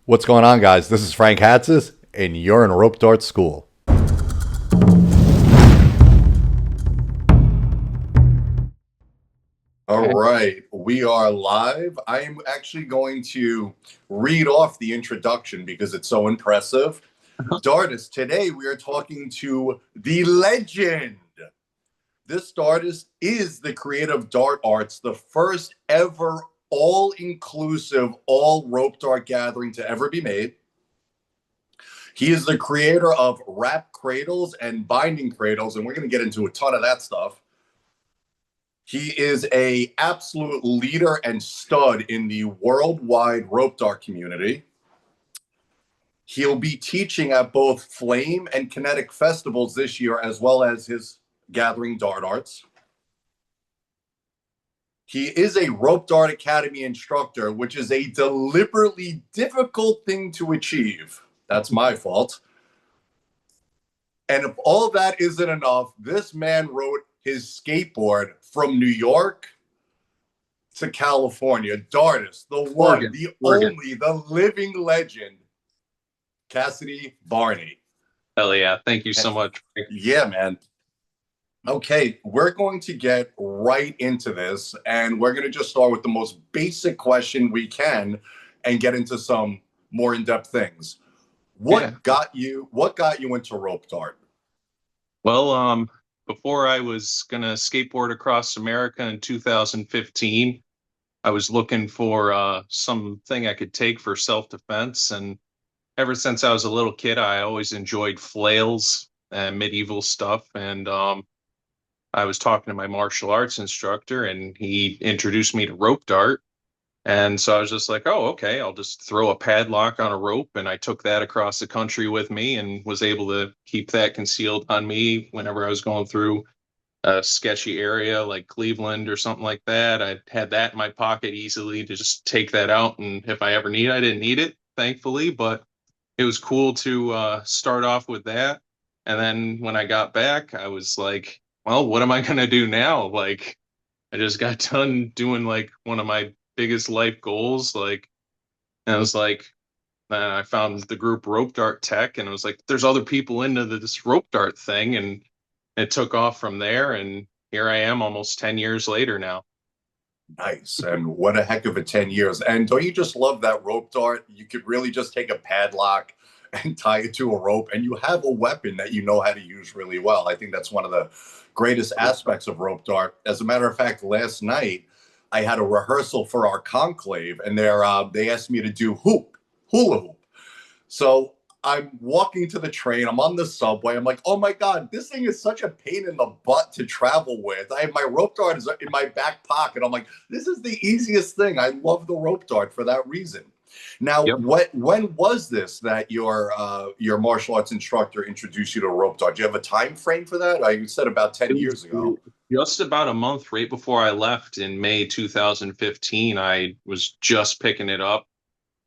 What's going on, guys? This is Frank Hatzis, and you're in Rope Dart School. All right, we are live. I am actually going to read off the introduction because it's so impressive. Dartist, today we are talking to the legend. This Dartist is the creator of Dart Arts, the first ever all-inclusive, all rope dart gathering to ever be made. He is the creator of wrap cradles and binding cradles, and we're going to get into a ton of that stuff. He is a absolute leader and stud in the worldwide rope dart community. He'll be teaching at both Flame and Kinetic festivals this year, as well as his gathering Dart Arts. He is a Rope Dart Academy instructor, which is a deliberately difficult thing to achieve. That's my fault. And if all that isn't enough, this man wrote his skateboard from New York to California. Dartist, the one, the only, the living legend, Cassidy Barney. Hell yeah. Thank you so much. Yeah, man. Okay, we're going to get right into this, and we're going to just start with the most basic question we can and get into some more in-depth things. What got you into rope dart? Well, before I was gonna skateboard across America in 2015, I was looking for something I could take for self-defense. And ever since I was a little kid, I always enjoyed flails and medieval stuff. And I was talking to my martial arts instructor, and he introduced me to rope dart. And so I was just like, oh, okay, I'll just throw a padlock on a rope. And I took that across the country with me and was able to keep that concealed on me whenever I was going through a sketchy area like Cleveland or something like that. I had that in my pocket easily to just take that out. And if I ever I didn't need it, thankfully, but it was cool to start off with that. And then when I got back, I was like, well, what am I going to do now? Like, I just got done doing like one of my biggest life goals. Like, and I was like, then I found the group Rope Dart Tech, and it was like, there's other people into this rope dart thing, and it took off from there. And here I am, almost 10 years later now. Nice. And what a heck of a 10 years. And don't you just love that rope dart? You could really just take a padlock and tie it to a rope, and you have a weapon that you know how to use really well. I think that's one of the greatest aspects of rope dart. As a matter of fact, last night I had a rehearsal for our conclave, and they asked me to do hula hoop. So I'm walking to the train. I'm on the subway. I'm like, oh my God, this thing is such a pain in the butt to travel with. I have my rope dart in my back pocket. I'm like, this is the easiest thing. I love the rope dart for that reason. Now, when was this that your martial arts instructor introduced you to rope dart? Do you have a time frame for that? You said about 10 years ago. Just about a month right before I left in May 2015, I was just picking it up.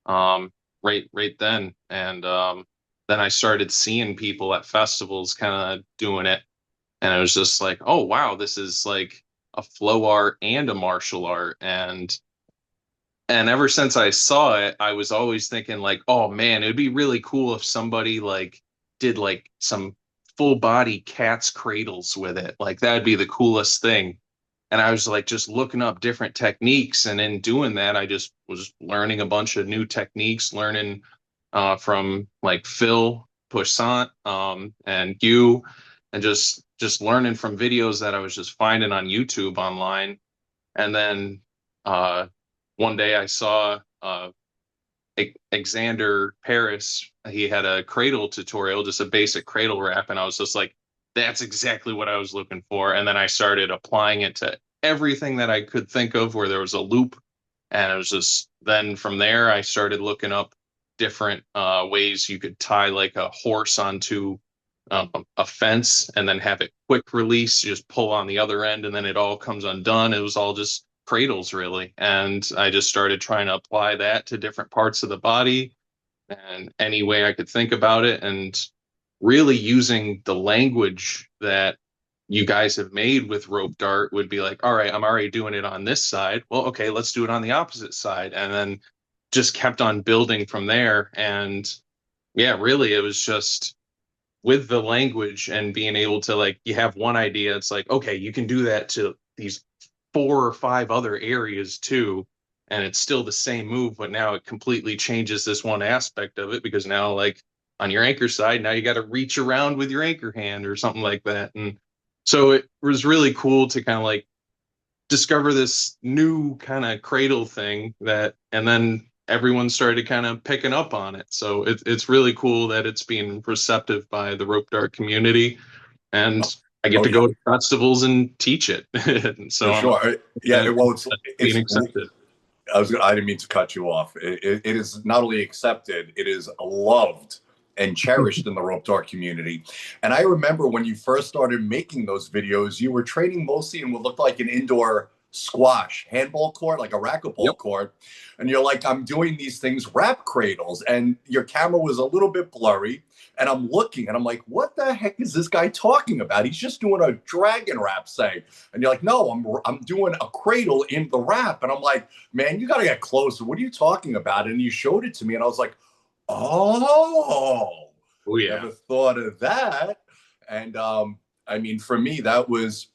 Right then, and then I started seeing people at festivals kind of doing it, and I was just like, oh wow, this is like a flow art and a martial art. And ever since I saw it, I was always thinking like, oh man, it'd be really cool if somebody like did like some full body cat's cradles with it. Like that'd be the coolest thing. And I was like just looking up different techniques, and in doing that I just was learning a bunch of new techniques, learning from like Phil Poussant and you, and just learning from videos that I was just finding on YouTube online. And then one day I saw Xander Paris. He had a cradle tutorial, just a basic cradle wrap, and I was just like, that's exactly what I was looking for. And then I started applying it to everything that I could think of where there was a loop. And it was just, then from there, I started looking up different ways you could tie like a horse onto a fence and then have it quick release, just pull on the other end, and then it all comes undone. It was all just cradles, really. And I just started trying to apply that to different parts of the body and any way I could think about it, and really using the language that you guys have made with rope dart would be like, all right, I'm already doing it on this side. Well, okay, let's do it on the opposite side. And then just kept on building from there. And yeah, really, it was just with the language and being able to, like, you have one idea, it's like, okay, you can do that to these 4 or 5 other areas too, and it's still the same move, but now it completely changes this one aspect of it, because now, like, on your anchor side, now you got to reach around with your anchor hand or something like that. And so it was really cool to kind of like discover this new kind of cradle thing, that, and then everyone started kind of picking up on it. So it's really cool that it's being receptive by the rope dart community, and I get Oh to yeah, go to festivals and teach it. And for so sure. Yeah, uh, well, being it's accepted. I didn't mean to cut you off. It is not only accepted, it is loved and cherished in the rope dart community. And I remember when you first started making those videos, you were training mostly in what looked like an indoor squash handball court, like a Yep. racquetball court. And you're like, I'm doing these things, wrap cradles. And your camera was a little bit blurry. And I'm looking and I'm like, what the heck is this guy talking about? He's just doing a dragon wrap, say. And you're like, no, I'm doing a cradle in the wrap. And I'm like, man, you got to get closer. What are you talking about? And you showed it to me, and I was like, oh, Oh yeah. never thought of that. And I mean, for me, that was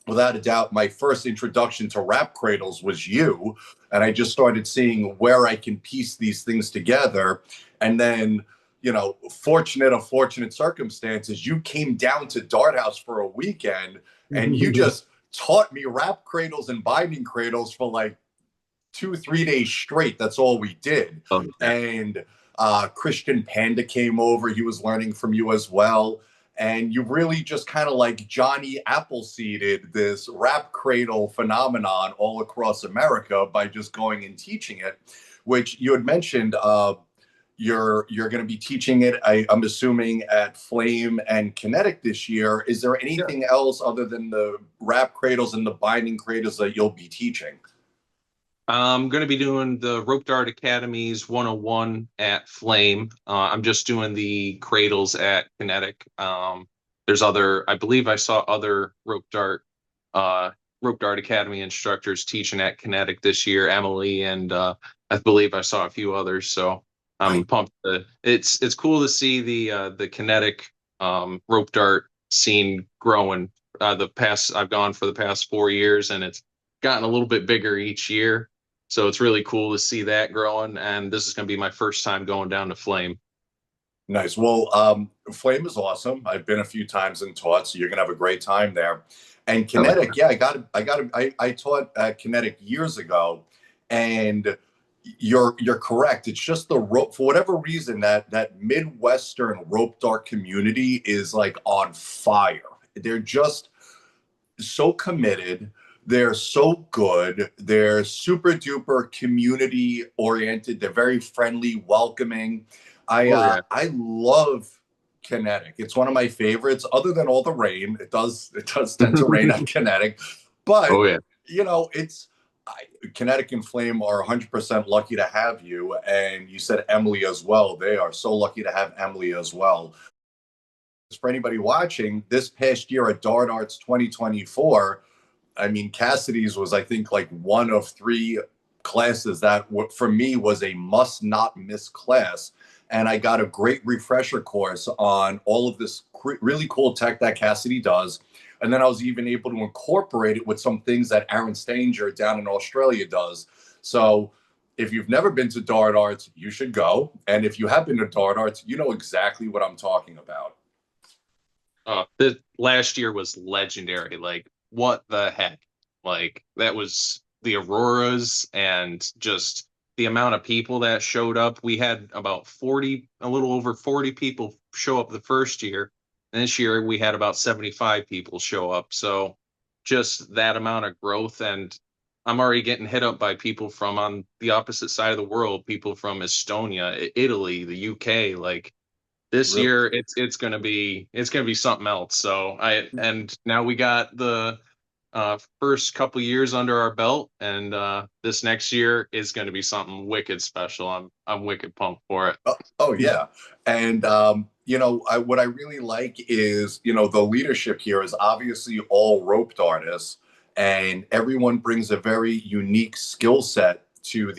without a doubt my first introduction to wrap cradles was you. And I just started seeing where I can piece these things together. And then, you know, fortunate or fortunate circumstances, you came down to Dart House for a weekend and you just taught me wrap cradles and binding cradles for like 2 3 days straight. That's all we did. Oh yeah. And Christian Panda came over. He was learning from you as well. And you really just kind of like Johnny Appleseeded this wrap cradle phenomenon all across America by just going and teaching it, which you had mentioned. You're going to be teaching it, I'm assuming, at Flame and Kinetic this year. Is there Yeah. anything else other than the wrap cradles and the binding cradles that you'll be teaching? I'm going to be doing the Rope Dart Academy's 101 at Flame. I'm just doing the cradles at Kinetic. There's other, I believe I saw other Rope Dart Academy instructors teaching at Kinetic this year, Emily, and I believe I saw a few others. So I'm Right. pumped. It's cool to see the Kinetic rope dart scene growing. I've gone for the past 4 years, and it's gotten a little bit bigger each year. So it's really cool to see that growing. And this is going to be my first time going down to Flame. Nice. Well, Flame is awesome. I've been a few times and taught, so you're gonna have a great time there. And Oh, Kinetic, yeah, I taught Kinetic years ago, and you're correct. It's just the rope for whatever reason that Midwestern rope dart community is like on fire. They're just so committed. They're so good. They're super duper community oriented. They're very friendly, welcoming. oh yeah. I love Kinetic. It's one of my favorites. Other than all the rain, it does tend to rain at Kinetic, but Oh yeah. you know Kinetic and Flame are 100% lucky to have you, and you said Emily as well. They are so lucky to have Emily as well. For anybody watching, this past year at Dart Arts 2024, I mean, Cassidy's was, I think, like one of three classes that for me was a must not miss class. And I got a great refresher course on all of this really cool tech that Cassidy does. And then I was even able to incorporate it with some things that Aaron Stanger down in Australia does. So if you've never been to Dart Arts, you should go. And if you have been to Dart Arts, you know exactly what I'm talking about. The last year was legendary. Like, what the heck? Like, that was the Auroras, and just the amount of people that showed up. We had about 40, a little over 40 people show up the first year. And this year we had about 75 people show up. So just that amount of growth. And I'm already getting hit up by people from on the opposite side of the world, people from Estonia, Italy, the UK. Like, this Really? year it's gonna be something else. So and now we got the first couple years under our belt, and this next year is gonna be something wicked special. I'm wicked pumped for it. Oh yeah, and what I really like is the leadership here is obviously all roped artists, and everyone brings a very unique skill set to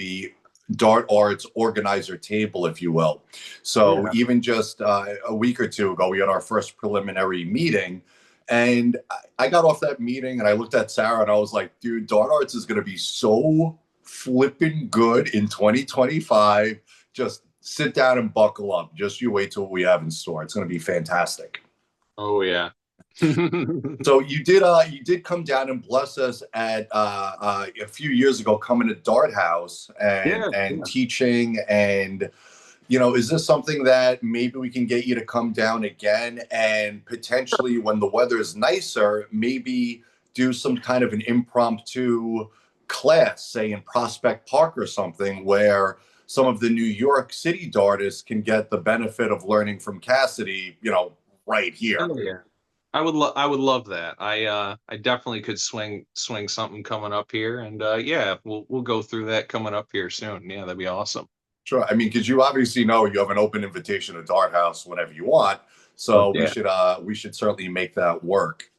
Dart Arts organizer table, if you will. So Yeah. even just a week or two ago, we had our first preliminary meeting. And I got off that meeting and I looked at Sarah and I was like, dude, Dart Arts is going to be so flipping good in 2025. Just sit down and buckle up. Just you wait till what we have in store. It's going to be fantastic. Oh yeah. So you did come down and bless us at a few years ago, coming to Dart House and Yeah. teaching. And is this something that maybe we can get you to come down again and potentially, when the weather is nicer, maybe do some kind of an impromptu class, say in Prospect Park or something, where some of the New York City dartists can get the benefit of learning from Cassidy, right here. Oh yeah. I would love that. I definitely could swing something coming up here, and yeah, we'll go through that coming up here soon. Yeah, that'd be awesome. Sure. I mean, because you obviously know you have an open invitation to Dart House whenever you want. Oh So yeah. we should certainly make that work.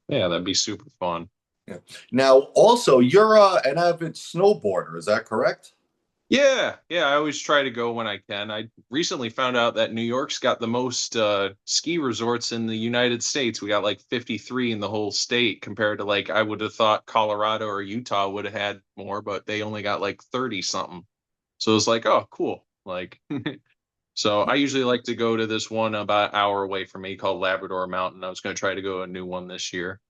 Yeah, that'd be super fun. Yeah. Now, also, you're an avid snowboarder. Is that correct? Yeah, yeah, I always try to go when I can. I recently found out that New York's got the most ski resorts in the United States. We got like 53 in the whole state compared to like I would have thought Colorado or Utah would have had more, but they only got like 30 something. So it's like, oh, cool. Like so I usually like to go to this one about an hour away from me called Labrador Mountain. I was going to try to go to a new one this year.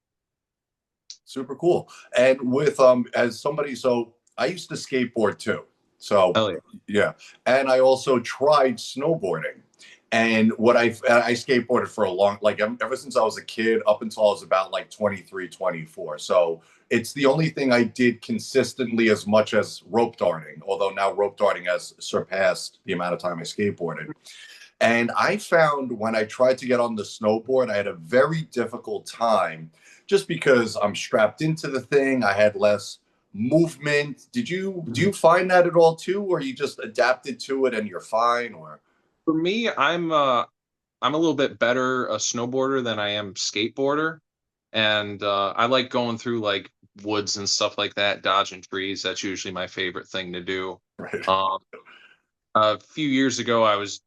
Super cool. And with as somebody, so I used to skateboard too. So Hell yeah. yeah, and I also tried snowboarding. And I skateboarded for a long, like ever since I was a kid up until I was about like 23, 24. So it's the only thing I did consistently as much as rope darting, although now rope darting has surpassed the amount of time I skateboarded. And I found when I tried to get on the snowboard, I had a very difficult time just because I'm strapped into the thing. I had less movement. Do you find that at all too, or you just adapted to it and you're fine? Or For me, I'm a little bit better a snowboarder than I am skateboarder, and I like going through like woods and stuff like that, dodging trees. That's usually my favorite thing to do. right? Um, a few years ago, I was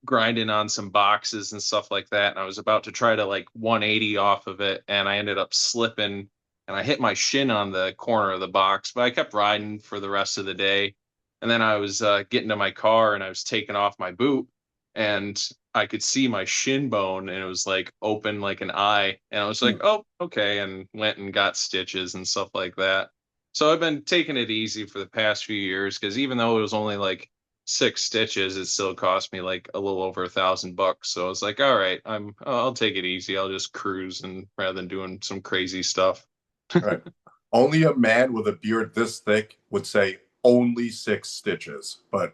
grinding on some boxes and stuff like that, and I was about to try to like 180 off of it, and I ended up slipping, and I hit my shin on the corner of the box. But I kept riding for the rest of the day, and then I was getting to my car, and I was taking off my boot, and I could see my shin bone, and it was like open like an eye, and I was like, oh, okay, and went and got stitches and stuff like that. So I've been taking it easy for the past few years because even though it was only like 6 stitches, it still cost me like a little over $1,000. So I was like, all right, I'll take it easy. I'll just cruise and rather than doing some crazy stuff. Right. Only a man with a beard this thick would say only 6 stitches. But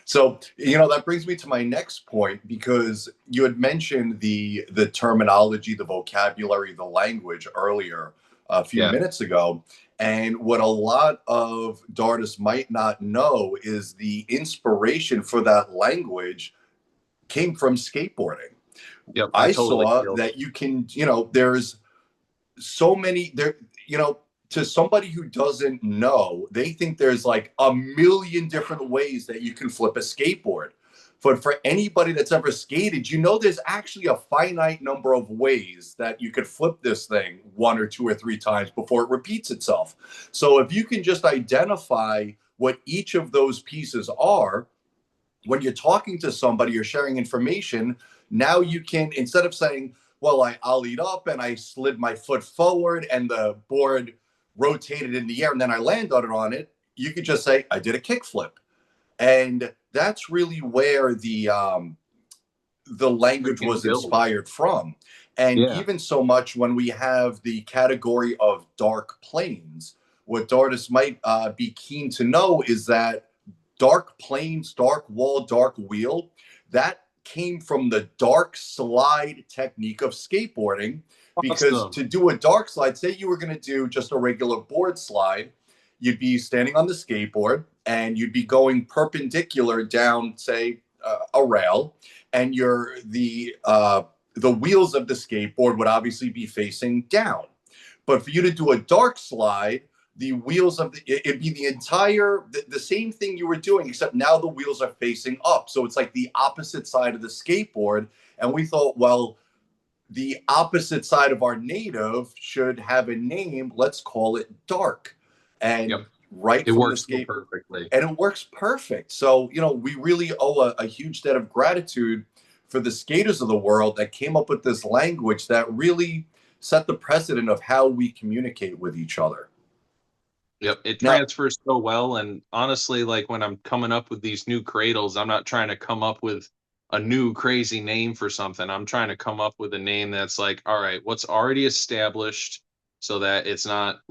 so, that brings me to my next point, because you had mentioned the terminology, the vocabulary, the language earlier a few Yeah. minutes ago. And what a lot of dartists might not know is the inspiration for that language came from skateboarding. Yep. I I totally saw feel that you can, there's so many there, to somebody who doesn't know, they think there's like a million different ways that you can flip a skateboard. But for anybody that's ever skated, there's actually a finite number of ways that you could flip this thing one or two or three times before it repeats itself. So if you can just identify what each of those pieces are, when you're talking to somebody or sharing information, now you can, instead of saying, well, I ollied up and I slid my foot forward and the board rotated in the air and then I landed on it, you could just say, I did a kickflip. And that's really where the language freaking was build. inspired from. And Yeah. even so much when we have the category of dark planes, what dartists might be keen to know is that dark planes, dark wall, dark wheel, that came from the dark slide technique of skateboarding. Because Awesome. to do a dark slide, say you were going to do just a regular board slide, you'd be standing on the skateboard and you'd be going perpendicular down, say, a rail, and the wheels of the skateboard would obviously be facing down. But for you to do a dark slide, the wheels of it'd be the entire the same thing you were doing, except now the wheels are facing up, so it's like the opposite side of the skateboard. And we thought, well, the opposite side of our native should have a name. Let's call it Dark. And Yep. right It from the works so skate, perfectly. and it works perfect. So, we really owe a huge debt of gratitude for the skaters of the world that came up with this language that really set the precedent of how we communicate with each other. Yep, it Now, transfers so well. And honestly, like when I'm coming up with these new cradles, I'm not trying to come up with a new crazy name for something. I'm trying to come up with a name that's like, all right, what's already established so that it's not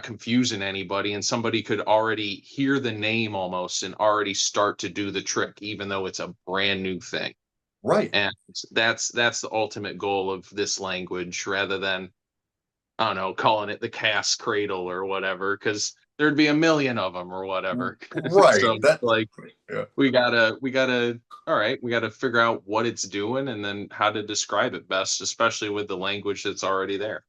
confusing anybody and somebody could already hear the name almost and already start to do the trick, even though it's a brand new thing. right. And that's the ultimate goal of this language rather than I don't know, calling it the cast cradle or whatever, because there'd be a million of them or whatever. Right. So That, like yeah, we gotta all right, we gotta figure out what it's doing and then how to describe it best, especially with the language that's already there.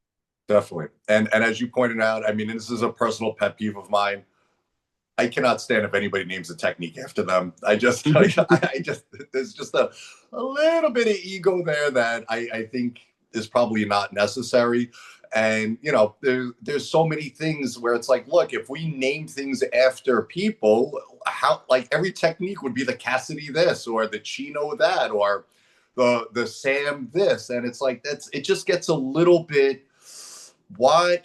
definitely. And as you pointed out, I mean, this is a personal pet peeve of mine. I cannot stand if anybody names a technique after them. I just, I just, there's just a little bit of ego there that I think is probably not necessary. And there's so many things where it's like, look, if we name things after people, how like every technique would be the Cassidy this or the Chino that or the Sam this, and it's like it just gets a little bit why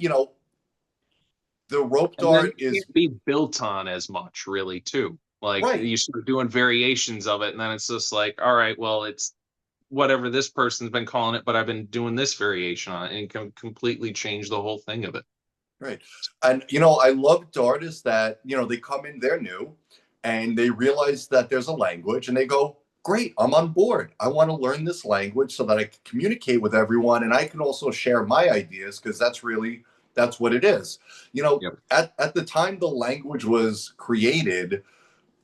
the rope And then dart it is can't be built on as much, really, too. Like right. you start doing variations of it, and then it's just like, all right, well, it's whatever this person's been calling it, but I've been doing this variation on it, and it can completely change the whole thing of it. Right. And I love artists that, they come in, they're new, and they realize that there's a language and they go, great, I'm on board. I want to learn this language so that I can communicate with everyone and I can also share my ideas because that's what it is. Yep. At the time the language was created,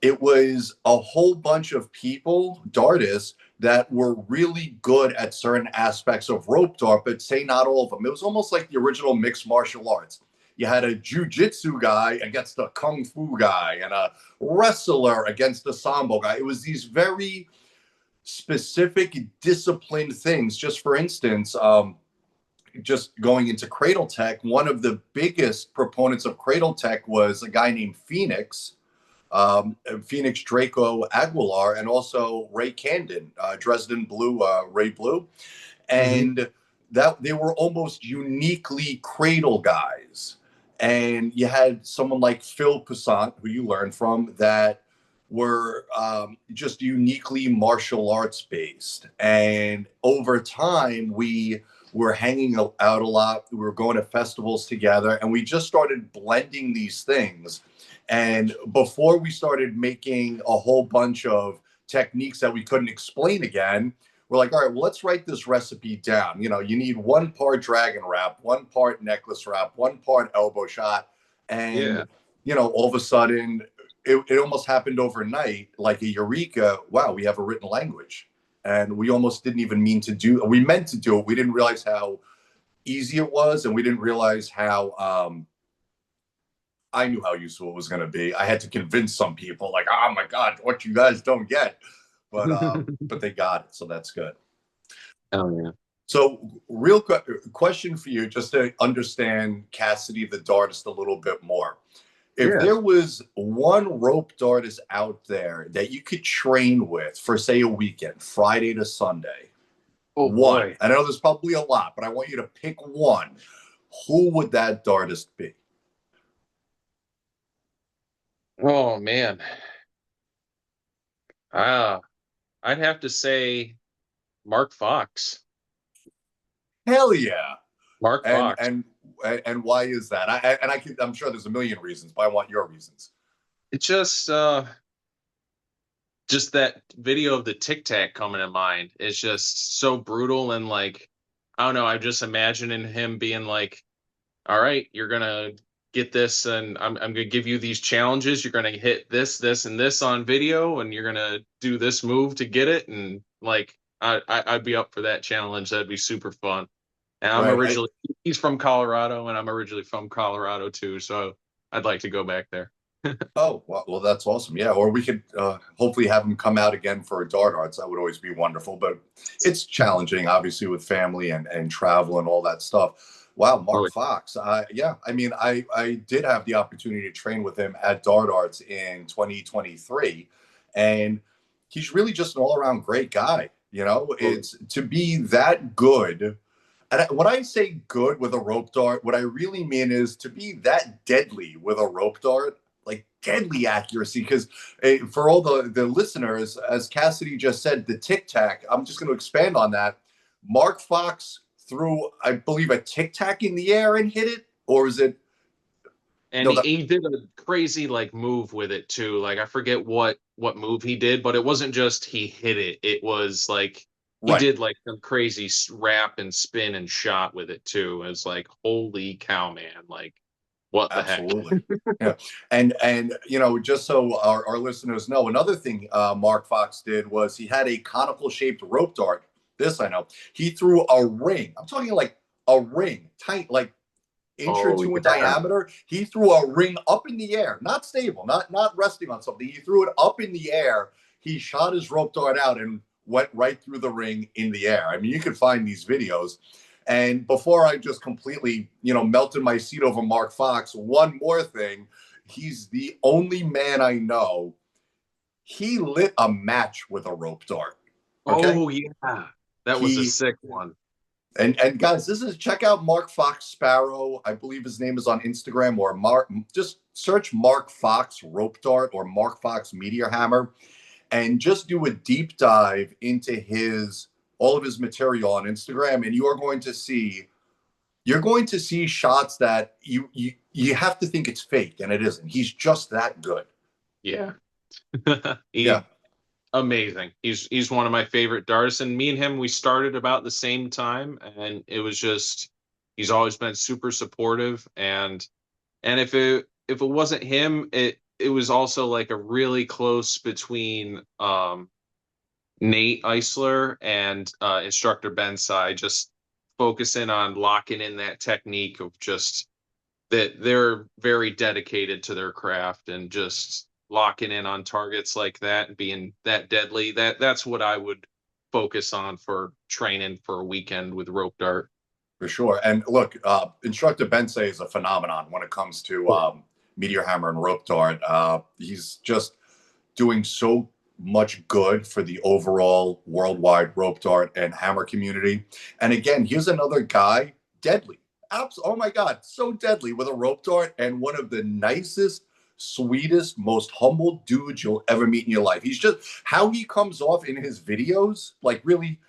it was a whole bunch of people, dartists, that were really good at certain aspects of rope dart, but say not all of them. It was almost like the original mixed martial arts. You had a jujitsu guy against a kung fu guy, and a wrestler against a sambo guy. It was these very specific, disciplined things. Just for instance, just going into Cradle Tech, one of the biggest proponents of Cradle Tech was a guy named Phoenix, Phoenix Draco Aguilar, and also Ray Candon, Dresden Blue, Ray Blue. And that they were almost uniquely cradle guys. And you had someone like Phil Poussant, who you learned from, that were just uniquely martial arts based. And over time, we were hanging out a lot. We were going to festivals together, and we just started blending these things. And before we started making a whole bunch of techniques that we couldn't explain again, we're like, all right, well, let's write this recipe down. You need 1 part dragon wrap, 1 part necklace wrap, 1 part elbow shot. Yeah. And, all of a sudden, it almost happened overnight, like a eureka. Wow, we have a written language. And we almost didn't even we meant to do it. We didn't realize how easy it was. And we didn't realize how, I knew how useful it was going to be. I had to convince some people, like, oh my God, what you guys don't get. But they got it. So that's good. Oh yeah. So, real question for you, just to understand Cassidy the Dartist a little bit more. If Yeah. there was one rope dartist out there that you could train with for, say, a weekend, Friday to Sunday, Oh one. boy. I know there's probably a lot, but I want you to pick one. Who would that dartist be? Oh man. Ah, I'd have to say Mark Fox. Hell yeah. Mark And Fox. and and why is that? I'm sure there's a million reasons, but I want your reasons. It's just that video of the Tic Tac coming to mind is just so brutal and like I don't know, I'm just imagining him being like, all right, you're gonna get this and I'm gonna give you these challenges. You're gonna hit this, this, and this on video, and you're gonna do this move to get it. And like I'd be up for that challenge. That'd be super fun. And I'm Right. originally, he's from Colorado, and I'm originally from Colorado too. So I'd like to go back there. Oh, well, that's awesome. Yeah, or we could hopefully have him come out again for a dart arts. That would always be wonderful, but it's challenging, obviously, with family and travel and all that stuff. Wow, Oh, Mark Fox. Yeah, I mean, I did have the opportunity to train with him at dart arts in 2023, and he's really just an all around great guy. You know, it's to be that good. And when I say good with a rope dart, what I really mean is to be that deadly with a rope dart, like deadly accuracy. Because for all the listeners, as Cassidy just said, the tic tac, I'm just going to expand on that. Mark Fox threw, I believe, a tic tac in the air and hit it, or is it? and No, he did a crazy like move with it too. Like I forget what move he did, but it wasn't just he hit it. It was like he right. did like some crazy wrap and spin and shot with it too. It was like, holy cow, man! Like what the heck? Absolutely. Yeah. And you know, just so our listeners know, another thing Mark Fox did was he had a conical shaped rope dart. This I know. He threw a ring. I'm talking like a ring, tight, like inch or Oh two in yeah. diameter. He threw a ring up in the air, not stable, not resting on something. He threw it up in the air. He shot his rope dart out and went right through the ring in the air. I mean, you can find these videos. And before I just completely, you know, melted my seat over Mark Fox, one more thing. He's the only man I know. He lit a match with a rope dart. Okay. Oh yeah. That was a He sick one. and guys, this is check out Mark Fox Sparrow. I believe his name is on Instagram or Mark. Just search Mark Fox rope dart or Mark Fox meteor hammer, and just do a deep dive into his all of his material on Instagram, and you're going to see shots that you have to think it's fake, and it isn't. He's just that good. Yeah. Yeah, He amazing. He's one of my favorite dartists, and me and him we started about the same time, and it was just he's always been super supportive, and if it wasn't him, it was also like a really close between Nate Eisler and instructor Ben Sai, just focusing on locking in that technique of just that they're very dedicated to their craft and just locking in on targets like that and being that deadly. That's what I would focus on for training for a weekend with rope dart. for sure. And look, instructor Bensei is a phenomenon when it comes to meteor hammer and rope dart. He's just doing so much good for the overall worldwide rope dart and hammer community. And again, here's another guy, deadly. Oh my God, so deadly with a rope dart and one of the nicest, sweetest, most humble dudes you'll ever meet in your life. He's just how he comes off in his videos, like really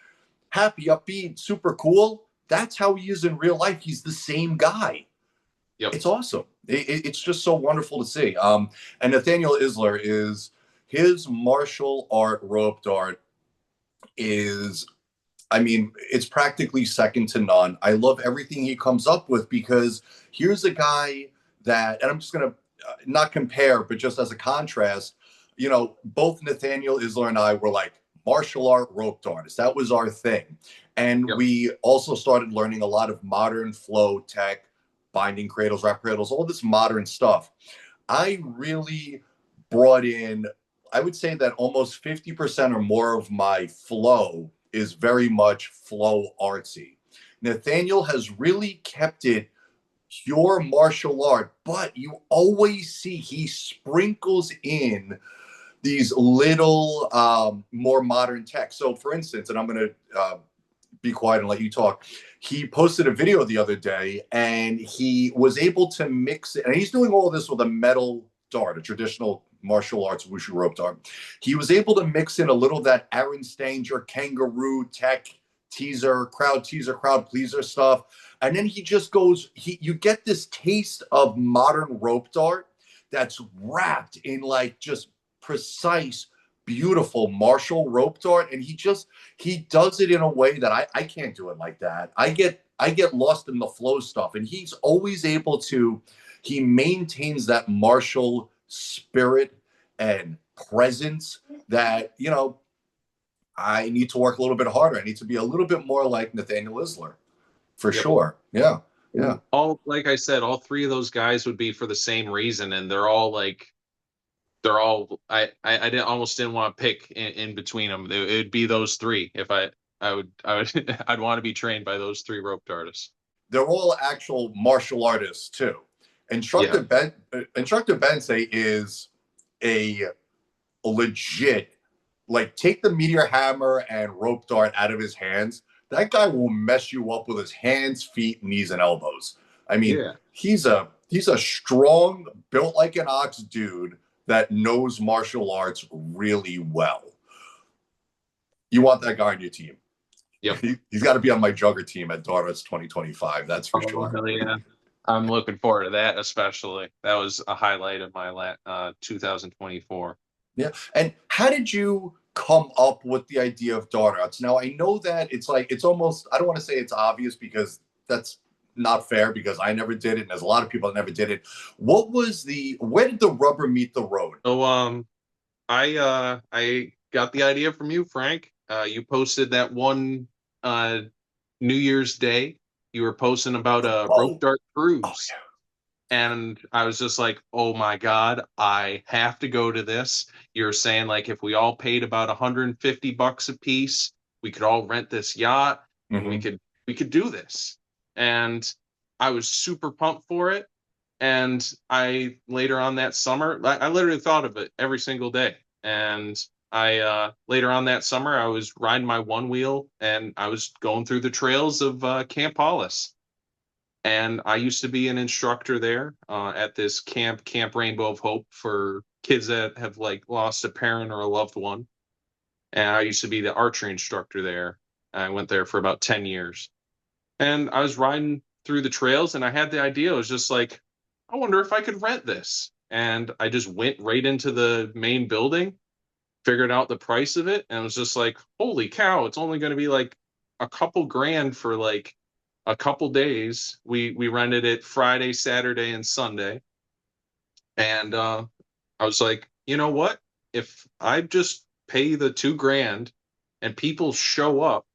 happy, upbeat, super cool. That's how he is in real life. He's the same guy. Yep. It's awesome. It's just so wonderful to see. And Nathaniel Isler is his martial art rope dart is, I mean, it's practically second to none. I love everything he comes up with because here's a guy that, and I'm just going to not compare, but just as a contrast, you know, both Nathaniel Isler and I were like martial art rope artists. That was our thing. And Yep. we also started learning a lot of modern flow tech, binding cradles, wrap cradles, all this modern stuff. I really brought in, I would say that almost 50% or more of my flow is very much flow artsy. Nathaniel has really kept it pure martial art, but you always see he sprinkles in these little more modern tech. So, for instance, and I'm going to be quiet and let you talk. He posted a video the other day and he was able to mix it. And he's doing all this with a metal dart, a traditional martial arts wushu rope dart. He was able to mix in a little of that Aaron Stanger kangaroo tech teaser, crowd pleaser stuff. And then he just goes, you get this taste of modern rope dart that's wrapped in like just precise, beautiful martial rope dart. And he does it in a way that I can't do it like that. I get lost in the flow stuff. And he's always able to, he maintains that martial spirit and presence that, you know, I need to work a little bit harder. I need to be a little bit more like Nathaniel Isler. for Yep. sure. Yeah. Yeah. All, like I said, all three of those guys would be for the same reason, and they're all like, they're all. I didn't almost didn't want to pick in between them. It'd be those three. If I would I'd want to be trained by those three rope artists. They're all actual martial artists too. Yeah. Instructor Bensei is a legit, like, take the meteor hammer and rope dart out of his hands. That guy will mess you up with his hands, feet, knees, and elbows. I mean, Yeah. he's a strong, built like an ox dude that knows martial arts really well. You want that guy on your team. Yep. He's got to be on my jugger team at Dartmouth 2025. That's for sure. Hell yeah. I'm looking forward to that, especially. That was a highlight of my 2024. Yeah. And how did you come up with the idea of dart arts? Now, I know that it's like, it's almost, I don't want to say it's obvious because that's not fair, because I never did it and there's a lot of people that never did it. Where did the rubber meet the road? So I got the idea from you, Frank. You posted that one New Year's Day. You were posting about a rope dart cruise. Oh, yeah. And I was just like, oh my God, I have to go to this. You're saying, like, if we all paid about $150 a piece, we could all rent this yacht and we could do this. And I was super pumped for it. And I later on that summer, I literally thought of it every single day. And I later on that summer, I was riding my one wheel and I was going through the trails of Camp Hollis. And I used to be an instructor there at this Camp Rainbow of Hope, for kids that have like lost a parent or a loved one. And I used to be the archery instructor there. I went there for about 10 years. And I was riding through the trails and I had the idea. It was just like, I wonder if I could rent this. And I just went right into the main building, figured out the price of it, and it was just like, holy cow, it's only going to be like a couple grand for like a couple days. We rented it Friday, Saturday, and Sunday. And I was like, you know what? If I just pay the $2,000 and people show up,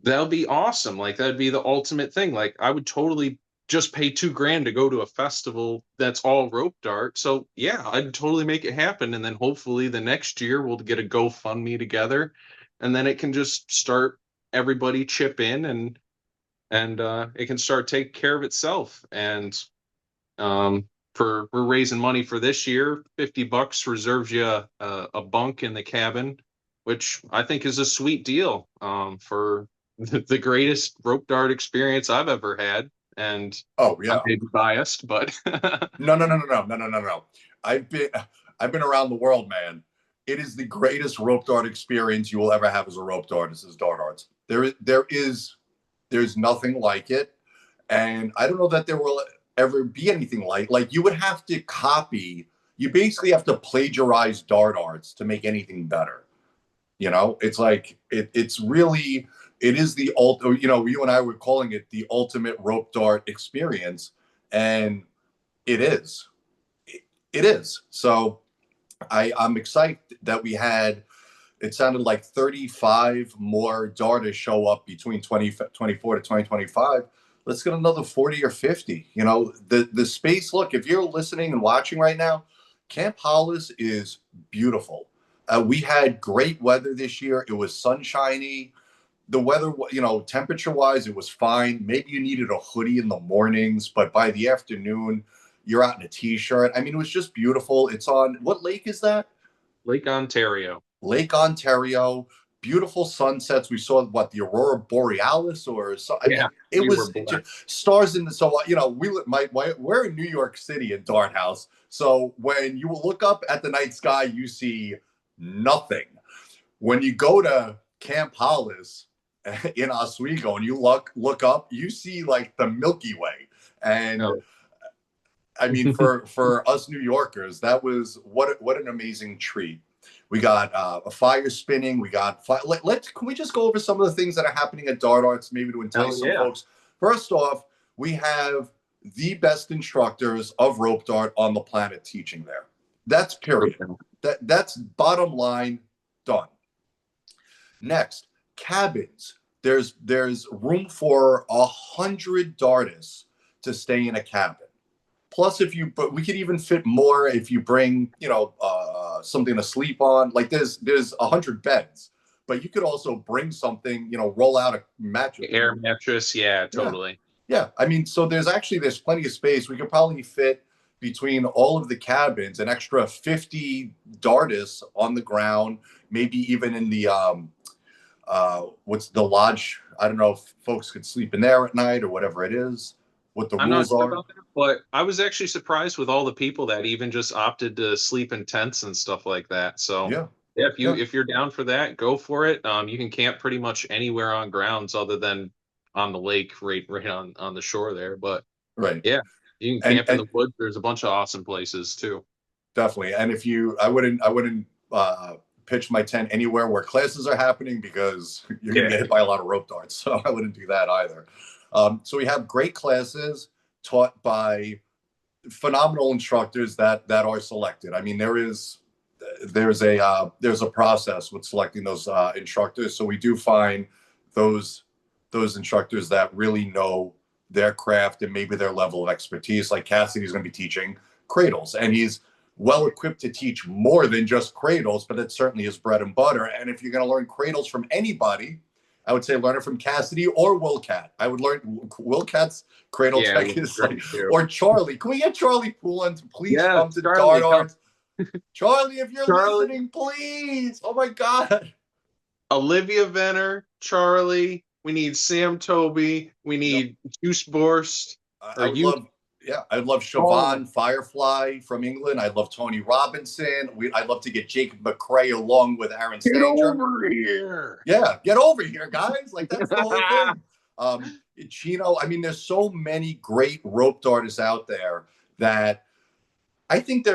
that'll be awesome. Like, that'd be the ultimate thing. Like, I would totally just pay $2,000 to go to a festival that's all rope dart. So yeah, I'd totally make it happen. And then hopefully the next year we'll get a GoFundMe together, and then it can just start, everybody chip in, and it can start taking care of itself. And we're raising money for this year. $50 reserves you a bunk in the cabin, which I think is a sweet deal for the greatest rope dart experience I've ever had. And oh yeah, I'm maybe biased, but no. I've been around the world, man. It is the greatest rope dart experience you will ever have as a rope dartist. Is dart arts. There's nothing like it, and I don't know that there will ever be anything like you would have to copy. You basically have to plagiarize dart arts to make anything better. You know, it's like it's really. It is the you know, you and I were calling it the ultimate rope dart experience, and it is. It is. So I'm excited that we had, it sounded like 35 more darters show up between 2024 to 2025. Let's get another 40 or 50. You know, the space, look, if you're listening and watching right now, Camp Hollis is beautiful. We had great weather this year. It was sunshiny. The weather, you know, temperature wise, it was fine. Maybe you needed a hoodie in the mornings, but by the afternoon, you're out in a t-shirt. I mean, it was just beautiful. It's on, what lake is that? Lake Ontario. Lake Ontario. Beautiful sunsets. We saw what, the Aurora Borealis or so. I mean, it was stars in the, so, you know, we're in New York City in Dart House. So when you look up at the night sky, you see nothing. When you go to Camp Hollis in Oswego and you look up, you see like the Milky Way. And I mean, for us New Yorkers, that was what an amazing treat. We got a fire spinning. We got can we just go over some of the things that are happening at Dart Arts, maybe to entice some folks? First off, we have the best instructors of rope dart on the planet teaching there. That's period. That's bottom line, done. Next, cabins, there's room for 100 dartists to stay in a cabin. Plus, but we could even fit more if you bring, something to sleep on. Like there's 100 beds, but you could also bring something, roll out a mattress. Air mattress, yeah, totally. Yeah. I mean, so there's plenty of space. We could probably fit between all of the cabins an extra 50 dartists on the ground, maybe even in the what's the lodge? I don't know if folks could sleep in there at night or whatever it is. What the I'm not rules sure are. about that, but I was actually surprised with all the people that even just opted to sleep in tents and stuff like that. So Yeah. yeah, Yeah. if you're down for that, go for it. You can camp pretty much anywhere on grounds other than on the lake, right on the shore there. But Right. yeah, you can camp in the woods. There's a bunch of awesome places too. Definitely. And I wouldn't pitch my tent anywhere where classes are happening because you're going to get hit by a lot of rope darts. So I wouldn't do that either. So we have great classes taught by phenomenal instructors that are selected. I mean, there's a process with selecting those instructors. So we do find those instructors that really know their craft and maybe their level of expertise. Like Cassidy's going to be teaching cradles, and he's well equipped to teach more than just cradles, but it certainly is bread and butter. And if you're going to learn cradles from anybody, I would say learn it from Cassidy or Willcat. I would learn Willcat's cradle tech is like, or Charlie. Can we get Charlie Poulin to please come to Dart Arts? Charlie, if you're listening, please. Oh my God. Olivia Venner, Charlie. We need Sam Toby. We need Juice Borst. I'd love Siobhan Firefly from England. I'd love Tony Robinson. I'd love to get Jacob McCrae along with Aaron Stanger. Get over here. Yeah, get over here, guys. Like, that's the whole thing. Chino, I mean, there's so many great rope dartists out there that I think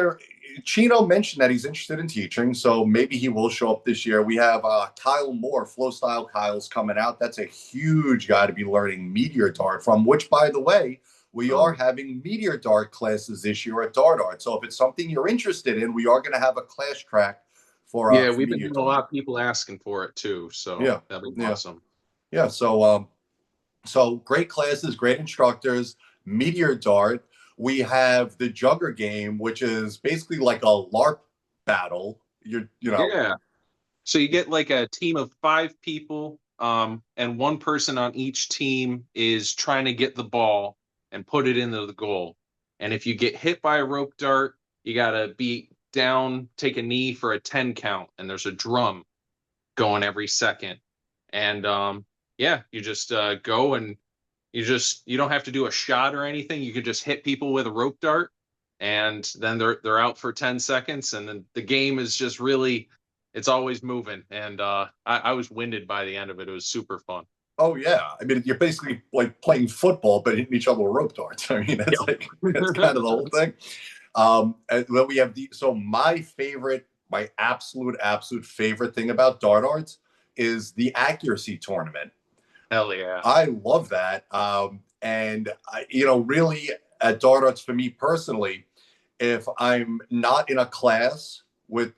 Chino mentioned that he's interested in teaching, so maybe he will show up this year. We have Kyle Moore, Flow Style Kyle's coming out. That's a huge guy to be learning meteor dart from, which, by the way, we are having meteor dart classes this year at Dart Art. So if it's something you're interested in, we are going to have a class track for we've been getting a lot of people asking for it too. So that'd be awesome. Yeah. So great classes, great instructors, meteor dart. We have the jugger game, which is basically like a LARP battle. Yeah. So you get like a team of 5 people, and one person on each team is trying to get the ball and put it into the goal. And if you get hit by a rope dart, you got to be down, take a knee for a 10 count. And there's a drum going every second. And you just go, and you don't have to do a shot or anything. You can just hit people with a rope dart, and then they're out for 10 seconds. And then the game is just really, it's always moving. And I was winded by the end of it. It was super fun. Oh yeah, I mean, you're basically like playing football, but hitting each other with rope darts. I mean, that's kind of the whole thing. And then we have my absolute favorite thing about Dart Arts is the accuracy tournament. Hell yeah, I love that. And really at Dart Arts, for me personally, if I'm not in a class with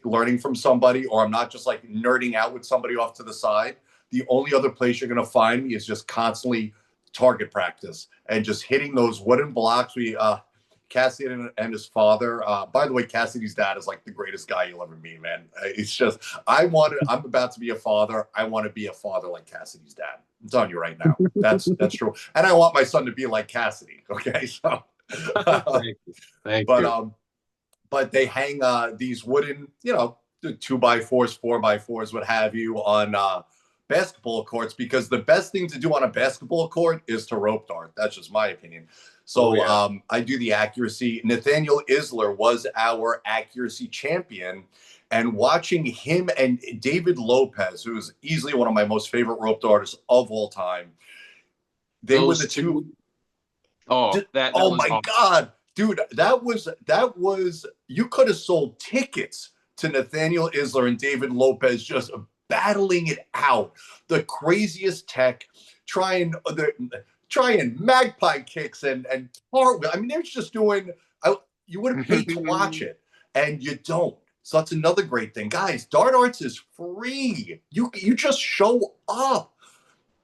learning from somebody, or I'm not just like nerding out with somebody off to the side, the only other place you're going to find me is just constantly target practice and just hitting those wooden blocks. Cassidy and his father, by the way, Cassidy's dad is like the greatest guy you'll ever meet, man. It's just, I'm about to be a father. I want to be a father like Cassidy's dad. I'm telling you right now. That's true. And I want my son to be like Cassidy. Okay. So, Thank you. But they hang these wooden, 2x4s, 4x4s, what have you, on basketball courts, because the best thing to do on a basketball court is to rope dart. That's just my opinion. So I do the accuracy. Nathaniel Isler was our accuracy champion, and watching him and David Lopez, who is easily one of my most favorite rope darters of all time, they were the two. Oh, that oh was my awesome. God, dude, that was you could have sold tickets to Nathaniel Isler and David Lopez just battling it out. The craziest tech, trying magpie kicks and cartwheel. I mean, they're just doing. You would have paid to watch it, and you don't. So that's another great thing, guys. Dart Arts is free. You just show up.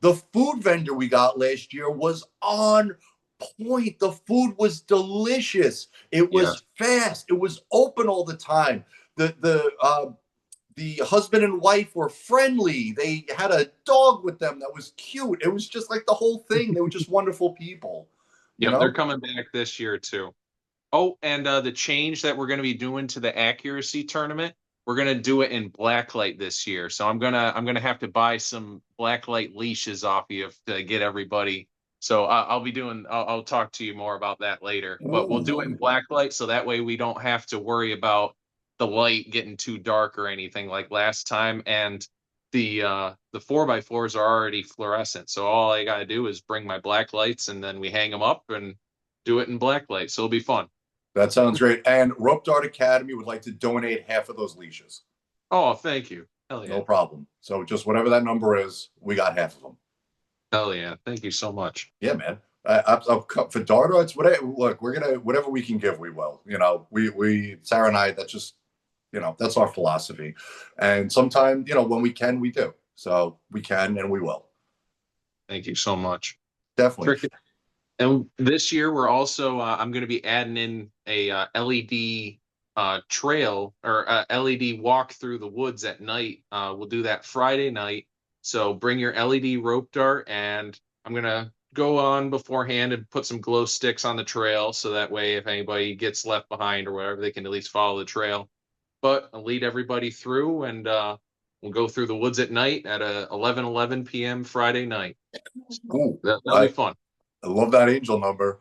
The food vendor we got last year was on point. The food was delicious. It Yeah. was fast. It was open all the time. The husband and wife were friendly. They had a dog with them that was cute. It was just like the whole thing. They were just wonderful people, you Yep, they're know? coming back this year too. Oh, and the change that we're going to be doing to the accuracy tournament, we're going to do it in blacklight this year. So I'm gonna have to buy some blacklight leashes off you to get everybody. So I'll be doing. I'll talk to you more about that later. But we'll do it in Ooh. blacklight, so that way we don't have to worry about the light getting too dark or anything like last time. And the 4x4s are already fluorescent, so all I gotta do is bring my black lights, and then we hang them up and do it in blacklight. So it'll be fun. That sounds great. And Rope Dart Academy would like to donate half of those leashes. Oh, thank you. Hell No yeah. problem. So just whatever that number is, we got half of them. Hell yeah. Thank you so much. Yeah, man. For dart arts, whatever. Look, we're gonna whatever we can give, we will. You know, we Sarah and I. That's just that's our philosophy. And sometimes when we can, we do. So we can and we will. Thank you so much. Definitely. And this year we're also I'm going to be adding in a LED trail or LED walk through the woods at night. We'll do that Friday night. So bring your LED rope dart, and I'm going to go on beforehand and put some glow sticks on the trail, so that way if anybody gets left behind or whatever, they can at least follow the trail. But I'll lead everybody through, and we'll go through the woods at night at 11 p.m. Friday night. Ooh, That'll be fun. I love that angel number.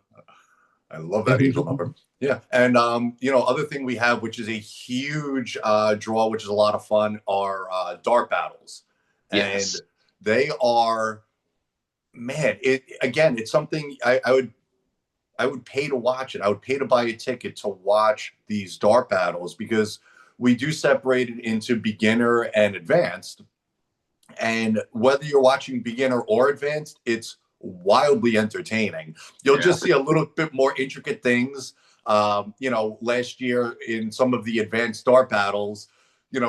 I love that angel number. Yeah. And other thing we have, which is a huge draw, which is a lot of fun, are dart battles. Yes. And they are, man, it's something I would pay to watch it. I would pay to buy a ticket to watch these dart battles, because we do separate it into beginner and advanced. And whether you're watching beginner or advanced, it's wildly entertaining. You'll just see a little bit more intricate things. Last year in some of the advanced dart battles,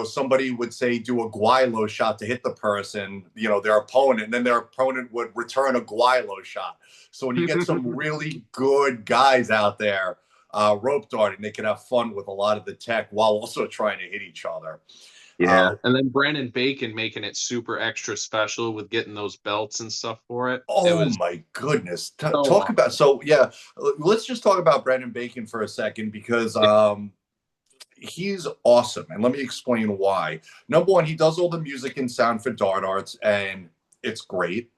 somebody would say do a guaylo shot to hit the person, their opponent, and then their opponent would return a guaylo shot. So when you get some really good guys out there rope darting, they can have fun with a lot of the tech while also trying to hit each other. Yeah. And then Brandon Bacon making it super extra special with getting those belts and stuff for it. Oh my goodness. Let's just talk about Brandon Bacon for a second, because he's awesome. And let me explain why. Number one, he does all the music and sound for dart arts, and it's great.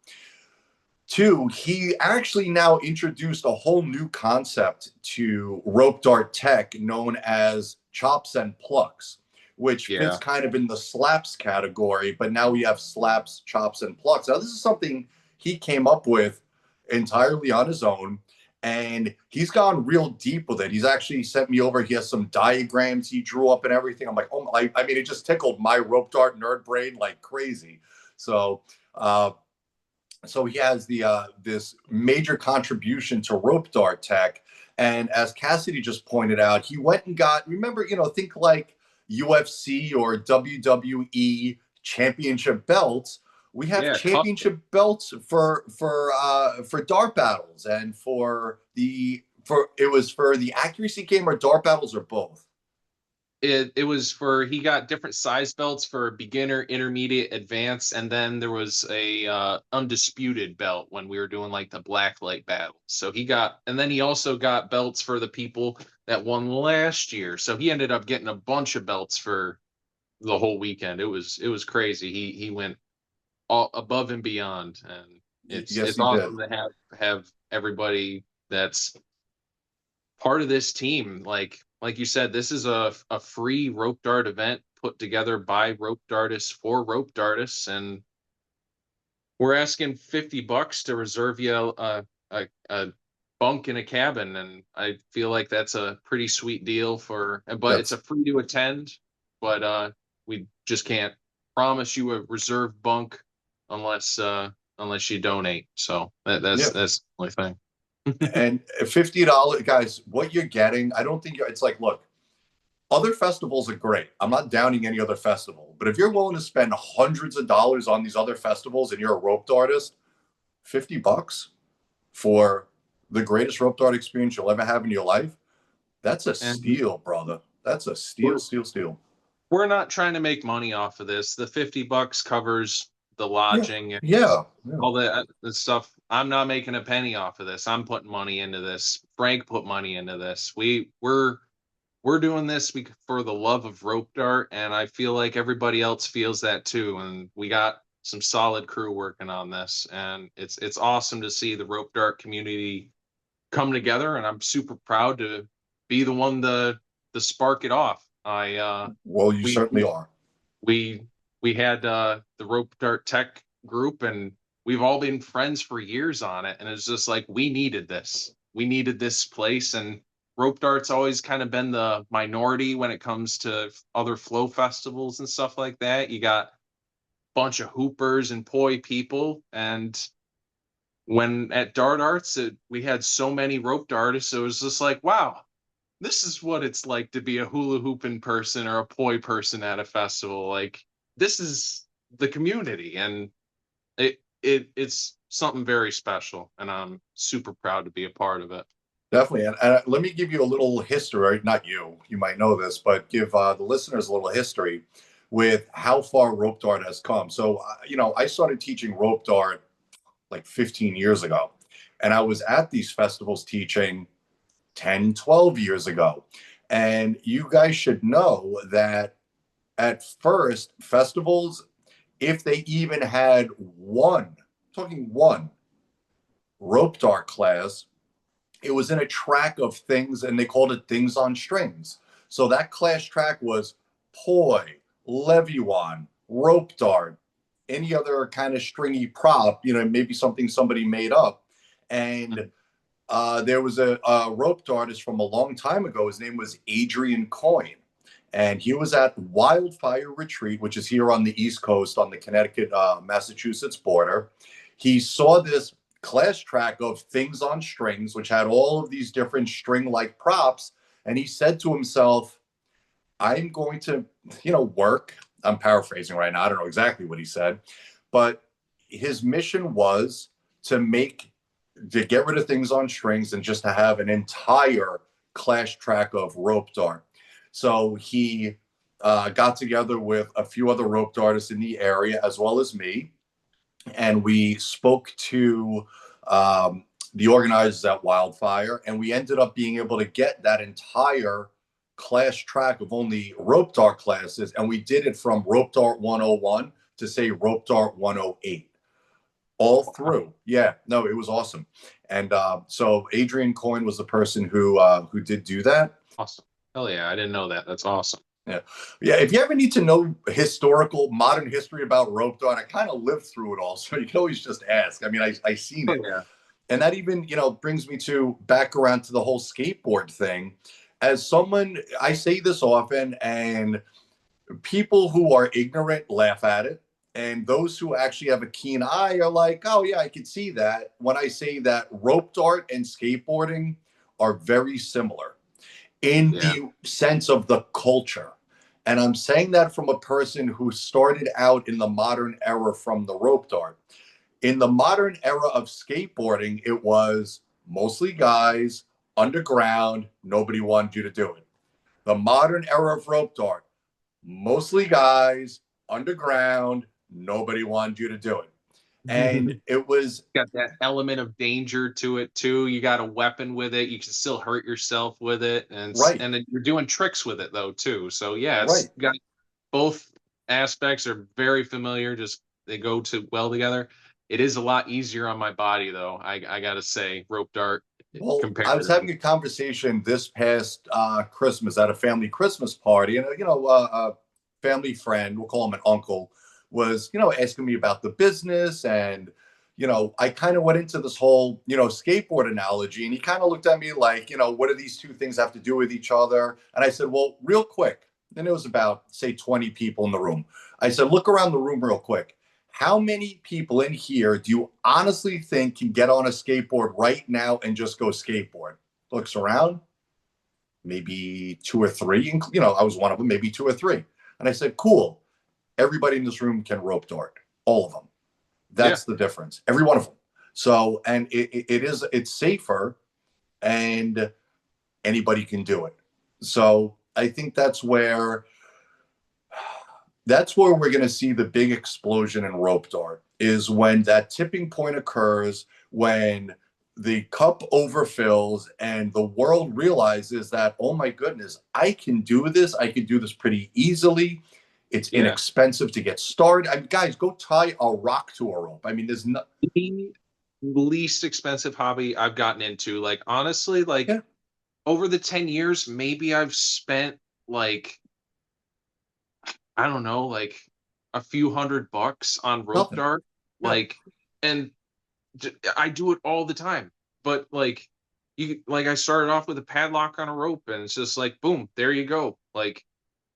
Two, he actually now introduced a whole new concept to rope dart tech known as chops and plucks, which fits kind of in the slaps category, but now we have slaps, chops, and plucks. Now, this is something he came up with entirely on his own, and he's gone real deep with it. He's actually sent me over. He has some diagrams he drew up and everything. I'm like, oh, I mean, it just tickled my rope dart nerd brain like crazy. So he has this major contribution to rope dart tech. And as Cassidy just pointed out, he went and got, remember, think like UFC or WWE championship belts. We have championship belts for dart battles, and it was for the accuracy game, or dart battles, or both. It was he got different size belts for beginner, intermediate, advanced, and then there was a undisputed belt when we were doing like the blacklight battle. So and then he also got belts for the people that won last year. So he ended up getting a bunch of belts for the whole weekend. It was crazy. He went all above and beyond, and it's awesome to have everybody that's part of this team. Like you said, this is a free rope dart event put together by rope dartists for rope dartists, and we're asking $50 to reserve you a bunk in a cabin, and I feel like that's a pretty sweet deal but it's a free to attend, but we just can't promise you a reserved bunk unless you donate. So that's the only thing. And $50, guys, what you're getting, I don't think it's like, look, other festivals are great. I'm not downing any other festival, but if you're willing to spend hundreds of dollars on these other festivals and you're a rope dartist, $50 for the greatest rope dart experience you'll ever have in your life. That's a steal, brother. That's a steal, steal. We're not trying to make money off of this. The $50 covers the lodging and all the stuff. I'm not making a penny off of this. I'm putting money into this. Frank put money into this. We're doing this for the love of rope dart, and I feel like everybody else feels that too. And we got some solid crew working on this, and it's awesome to see the rope dart community come together. And I'm super proud to be the one to spark it off. Well, you certainly are. We had the rope dart tech group, and we've all been friends for years on it. And it's just like, we needed this. We needed this place. And rope dart's always kind of been the minority when it comes to other flow festivals and stuff like that. You got a bunch of hoopers and poi people. And when at Dart Arts, we had so many rope dartists, it was just like, wow, this is what it's like to be a hula hooping person or a poi person at a festival. Like, this is the community, and it's something very special, and I'm super proud to be a part of it. Definitely. And let me give you a little history. Not you might know this, but give the listeners a little history with how far rope dart has come. So, I started teaching rope dart like 15 years ago, and I was at these festivals teaching 10, 12 years ago. And you guys should know that at first, festivals, if they even had one rope dart class, it was in a track of things, and they called it things on strings. So that class track was poi, leviwan, rope dart, any other kind of stringy prop, maybe something somebody made up. And there was a rope dartist from a long time ago. His name was Adrian Coyne. And he was at Wildfire Retreat, which is here on the East Coast on the Connecticut, Massachusetts border. He saw this class track of things on strings, which had all of these different string-like props. And he said to himself, I'm going to, work. I'm paraphrasing right now. I don't know exactly what he said, but his mission was to get rid of things on strings and just to have an entire class track of rope dart. So he got together with a few other rope dartists in the area, as well as me. And we spoke to the organizers at Wildfire, and we ended up being able to get that entire class track of only rope dart classes. And we did it from rope dart 101 to say rope dart 108. All through. Yeah, no, it was awesome. And so Adrian Coyne was the person who did do that. Awesome. Hell yeah, I didn't know that. That's awesome. Yeah. If you ever need to know modern history about rope dart, I kind of lived through it all, so you can always just ask. I mean, I seen it. Yeah. And that even, brings me back around to the whole skateboard thing. As someone, I say this often, and people who are ignorant laugh at it. And those who actually have a keen eye are like, oh, yeah, I can see that. When I say that rope dart and skateboarding are very similar in the sense of the culture. And I'm saying that from a person who started out in the modern era from the rope dart. In the modern era of skateboarding, it was mostly guys, underground, nobody wanted you to do it. The modern era of rope dart, mostly guys, underground, nobody wanted you to do it. And it was got that element of danger to it too. You got a weapon with it. You can still hurt yourself with it. And and you're doing tricks with it though too. So yeah, it's got both aspects are very familiar. Just they go well together. It is a lot easier on my body though. I gotta say, rope dart. Well, I was having a conversation this past Christmas at a family Christmas party, and a family friend, we'll call him an uncle, was asking me about the business, and I kind of went into this whole skateboard analogy, and he kind of looked at me like, what do these two things have to do with each other? And I said, well, real quick, and it was about say 20 people in the room. I said, look around the room real quick. How many people in here do you honestly think can get on a skateboard right now and just go skateboard? Looks around, maybe 2 or 3. I was one of them, maybe 2 or 3. And I said, cool. Everybody in this room can rope dart, all of them. That's the difference. Every one of them. So, and it's safer, and anybody can do it. So I think that's where we're going to see the big explosion in rope dart, is when that tipping point occurs, when the cup overfills and the world realizes that, oh my goodness, I can do this. I can do this pretty easily. It's inexpensive to get started. I mean, guys, go tie a rock to a rope. I mean, there's no The least expensive hobby I've gotten into. Like, honestly, like Yeah. over the 10 years, maybe I've spent like, I don't know, like a few $100 on rope nothing. dart. Yeah. Like, and I do it all the time. But like, like I started off with a padlock on a rope, and it's just like, boom, there you go. Like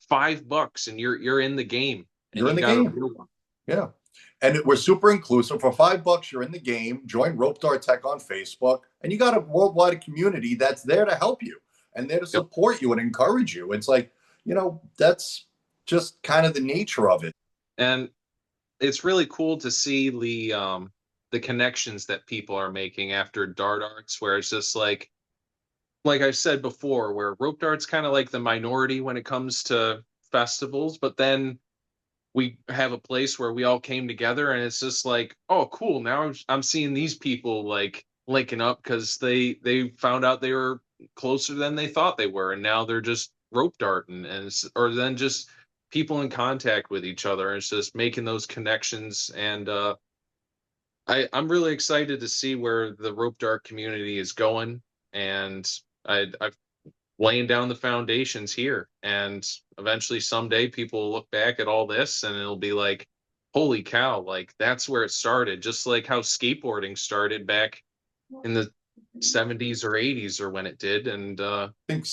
$5, and you're in the game, and You're in you the got a game. real one. Yeah. And we're super inclusive. For $5, you're in the game. Join Rope Dart Tech on Facebook, and you got a worldwide community that's there to help you and there to Yep. support you and encourage you. It's like, that's just kind of the nature of it. And it's really cool to see the connections that people are making after dart arts, where it's just like I said before, where rope dart's kind of like the minority when it comes to festivals, but then we have a place where we all came together, and it's just like, oh cool, now I'm seeing these people like linking up because they found out they were closer than they thought they were, and now they're just rope darting, or then just people in contact with each other, and it's just making those connections. And I'm really excited to see where the rope dart community is going, and I've laying down the foundations here. And eventually someday people will look back at all this, and it'll be like, holy cow, like that's where it started. Just like how skateboarding started back in the 70s or 80s, or when it did. And I think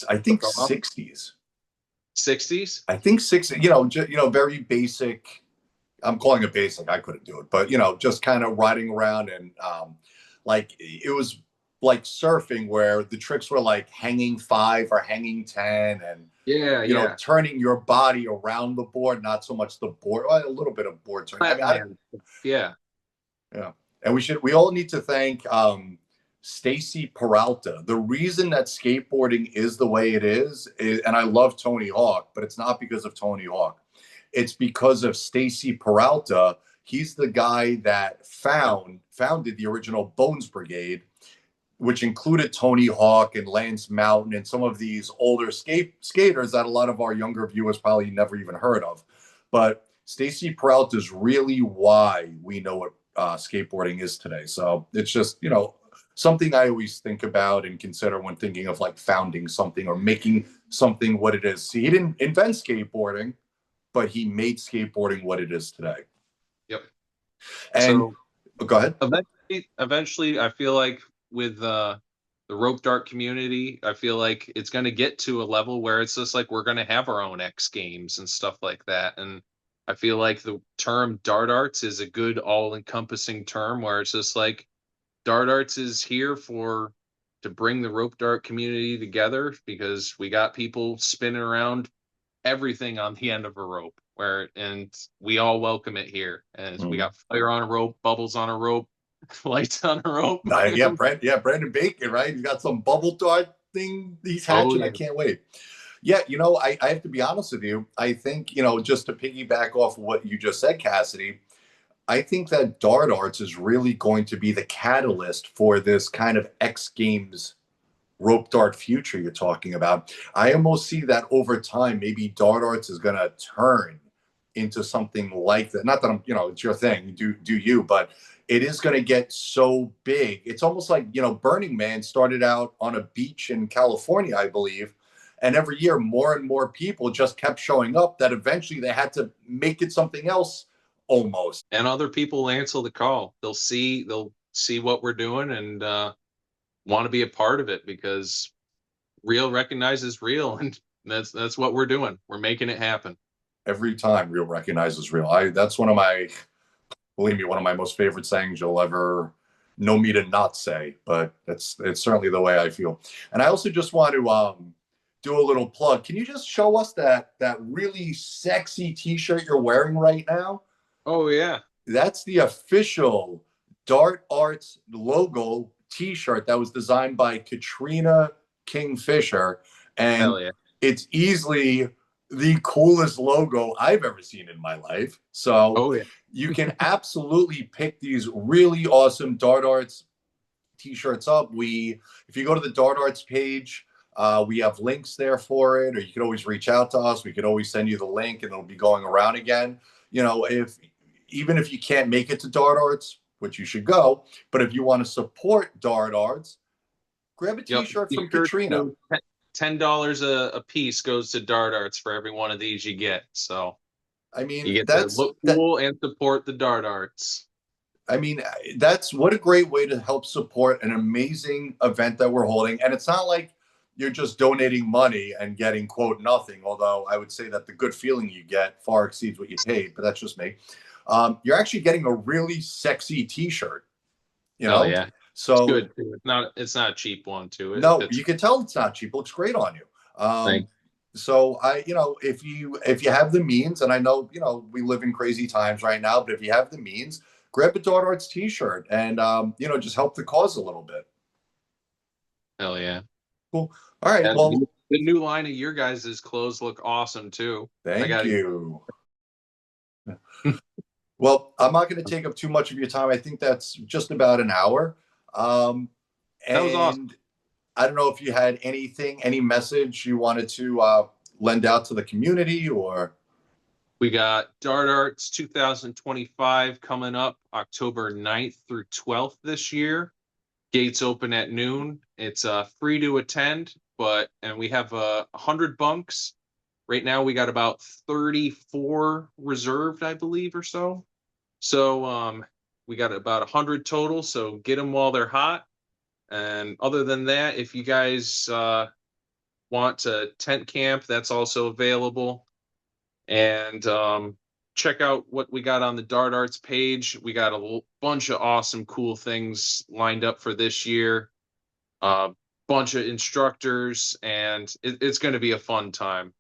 60s. 60s. I think 60s, very basic. I'm calling it basic. I couldn't do it, but just kind of riding around, and like it was like surfing, where the tricks were like hanging 5 or hanging 10, and turning your body around the board, not so much the board, well, a little bit of board turning. Yeah. Yeah, and we all need to thank Stacy Peralta. The reason that skateboarding is the way it is, and I love Tony Hawk, but it's not because of Tony Hawk. It's because of Stacy Peralta. He's the guy that founded the original Bones Brigade, which included Tony Hawk and Lance Mountain and some of these older skaters that a lot of our younger viewers probably never even heard of. But Stacy Peralta is really why we know what skateboarding is today. So it's just, something I always think about and consider when thinking of like founding something or making something what it is. See, he didn't invent skateboarding, but he made skateboarding what it is today. Yep. And so go ahead. Eventually, I feel like with the rope dart community, I feel like it's going to get to a level where it's just like we're going to have our own X Games and stuff like that. And I feel like the term dart arts is a good all-encompassing term, where it's just like dart arts is here to bring the rope dart community together, because we got people spinning around everything on the end of a rope, and we all welcome it here. And we got fire on a rope, bubbles on a rope, lights on a rope. Brandon Bacon, right? He's got some bubble dart thing he's hatching. I can't wait. Yeah, I have to be honest with you. I think, just to piggyback off what you just said, Cassidy, I think that dart arts is really going to be the catalyst for this kind of X Games rope dart future you're talking about. I almost see that over time, maybe dart arts is going to turn into something like that. Not that I'm, it's your thing, do you, but it is going to get so big. It's almost like, Burning Man started out on a beach in California, I believe. And every year, more and more people just kept showing up, that eventually they had to make it something else almost. And other people answer the call. They'll see what we're doing, and want to be a part of it, because real recognizes real, and that's what we're doing. We're making it happen. Every time real recognizes real. That's one of my most favorite sayings you'll ever know me to not say, but it's certainly the way I feel. And I also just want to do a little plug. Can you just show us that really sexy t-shirt you're wearing right now? Oh yeah. That's the official Dart Arts logo T-shirt that was designed by Katrina Kingfisher, and Hell yeah. it's easily the coolest logo I've ever seen in my life. So Oh yeah. you can absolutely pick these really awesome Dart Arts T-shirts up. If you go to the Dart Arts page, we have links there for it, or you can always reach out to us. We could always send you the link, and it'll be going around again. You know, even if you can't make it to Dart Arts, which you should go, but if you want to support Dart Arts, grab a Yep. T-shirt from T-shirts Katrina. go $10 a piece goes to Dart Arts for every one of these you get. So I mean, you get to look cool and support the Dart Arts. I mean, that's what a great way to help support an amazing event that we're holding. And it's not like you're just donating money and getting, quote, nothing. Although I would say that the good feeling you get far exceeds what you paid, but that's just me. You're actually getting a really sexy T-shirt, you Hell know? yeah. So it's good too. It's not a cheap one too. no, you can tell it's not cheap. It looks great on you. Thanks. So if you have the means, and I know, we live in crazy times right now, but if you have the means, grab a Dart Arts T-shirt and just help the cause a little bit. Hell yeah. Cool. All right. And Well, the new line of your guys' clothes look awesome too. thank you. Well, I'm not going to take up too much of your time. I think that's just about an hour. That was awesome. I don't know if you had any message you wanted to lend out to the community, or. We got Dart Arts 2025 coming up October 9th through 12th this year. Gates open at noon. It's free to attend, and we have 100 bunks. Right now we got about 34 reserved, I believe, or so. So we got about 100 total, so get them while they're hot. And other than that, if you guys want to tent camp, that's also available. And check out what we got on the Dart Arts page. We got a bunch of awesome, cool things lined up for this year. Bunch of instructors, and it's going to be a fun time.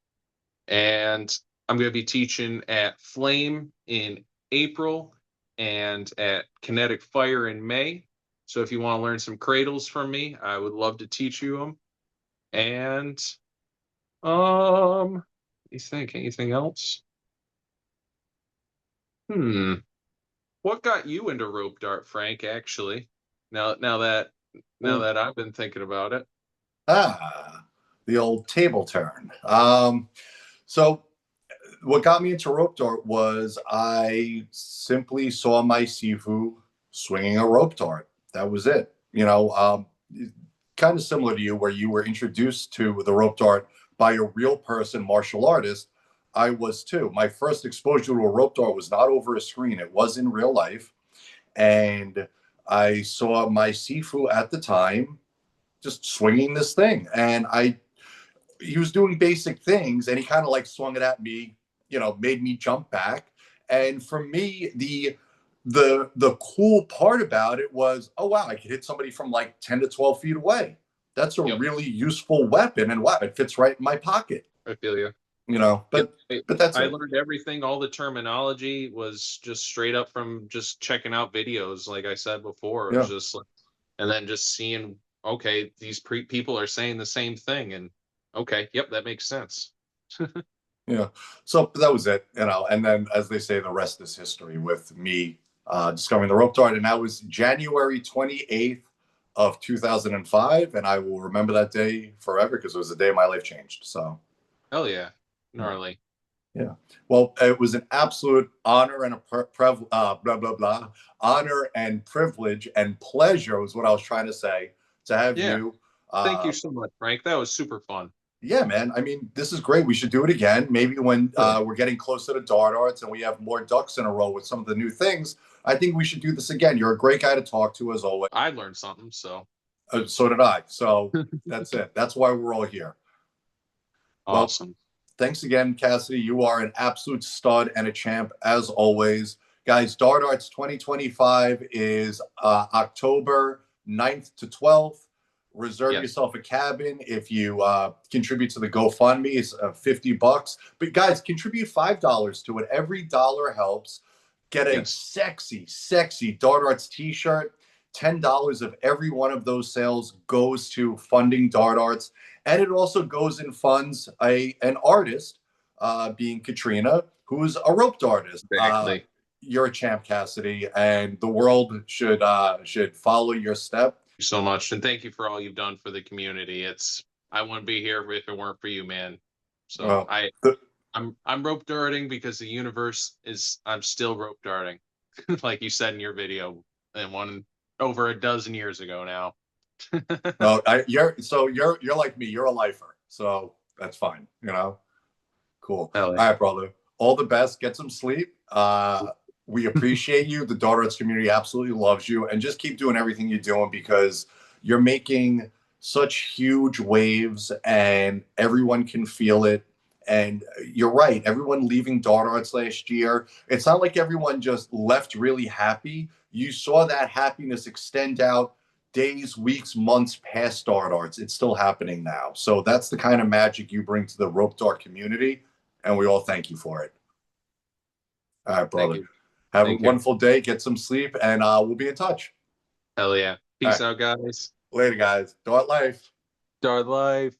And I'm going to be teaching at Flame in April and at Kinetic Fire in May. So if you want to learn some cradles from me, I would love to teach you them. And you think anything else? What got you into rope dart, Frank, actually? Now that I've been thinking about it. The old table turn. So what got me into rope dart was I simply saw my Sifu swinging a rope dart. That was it. Kind of similar to you, where you were introduced to the rope dart by a real person martial artist. I was too. My first exposure to a rope dart was not over a screen. It was in real life. And I saw my Sifu at the time just swinging this thing. And he was doing basic things, and he kind of like swung it at me, made me jump back. And for me, the cool part about it was, oh wow, I could hit somebody from like 10 to 12 feet away. That's a really useful weapon, and wow, it fits right in my pocket. I feel you. But that's I it. learned everything. All the terminology was just straight up from just checking out videos, like I said before. It was just like, and then just seeing, okay, these people are saying the same thing, and okay, yep, that makes sense. Yeah. So that was it, and then, as they say, the rest is history with me discovering the rope dart. And that was January 28th of 2005. And I will remember that day forever, because it was the day my life changed. So. Hell yeah. Gnarly. Yeah. Well, it was an absolute honor and honor and privilege and pleasure was what I was trying to say, to have you. Thank you so much, Frank. That was super fun. Yeah, man. I mean, this is great. We should do it again. Maybe when we're getting closer to Dart Arts and we have more ducks in a row with some of the new things, I think we should do this again. You're a great guy to talk to, as always. I learned something, so. So did I. So that's it. That's why we're all here. Awesome. Well, thanks again, Cassidy. You are an absolute stud and a champ, as always. Guys, Dart Arts 2025 is October 9th to 12th. Reserve yourself a cabin. If you contribute to the GoFundMe, it's $50. But guys, contribute $5 to it. Every dollar helps. Get a Yes. sexy Dart Arts t-shirt. $10 of every one of those sales goes to funding Dart Arts. And it also goes and funds an artist, being Katrina, who's a rope artist. Exactly. You're a champ, Cassidy, and the world should follow your step. You so much, and thank you for all you've done for the community. I wouldn't be here if it weren't for you, man. So Well, I'm rope darting because the universe is. I'm still rope darting, like you said in your video, and one over a dozen years ago now. no, you're like me. You're a lifer, so that's fine. You know, cool. Hell All yeah. right, brother. All the best. Get some sleep. We appreciate you. The Dart Arts community absolutely loves you, and just keep doing everything you're doing because you're making such huge waves, and everyone can feel it. And you're right. Everyone leaving Dart Arts last year, it's not like everyone just left really happy. You saw that happiness extend out days, weeks, months past Dart Arts. It's still happening now. So that's the kind of magic you bring to the rope dart community, and we all thank you for it. All right, brother. Thank you. Have Thank a you. wonderful day. Get some sleep, and we'll be in touch. Hell yeah. Peace All out, guys. Later, guys. Dart life. Dart life.